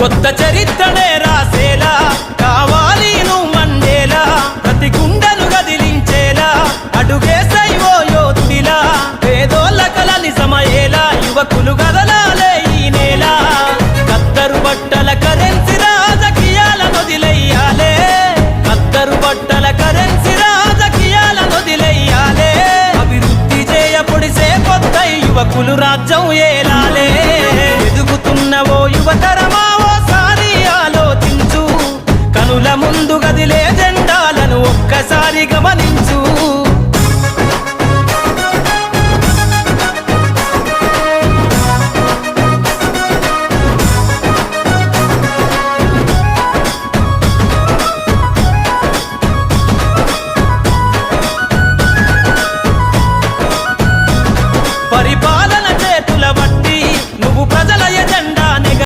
కొత్త చరిత్రనే రాసేలా కావాలి నువ్వు మండేలా ప్రతి గుండెను గదిలించేలా అడుగేసై ఓ యోధుడిలా పేదోళ్ళ కల నిజమయ్యేలా యువకులు గదలాలే ఈ నేల కత్తరు బట్టల కరెన్సీ రాజకీయాల నొదిలెయ్యాలే కత్తరు బట్టల కరెన్సీ రాజకీయాల నొదిలెయ్యాలే అభివృద్ధి చేయపొడిసే కొత్త యువకులు రాజ్యం ఏలాలే ఎదుగుతున్నవో యువతరమా కనుల ముందు గదిలే జెండాలను ఒక్కసారి గమనించు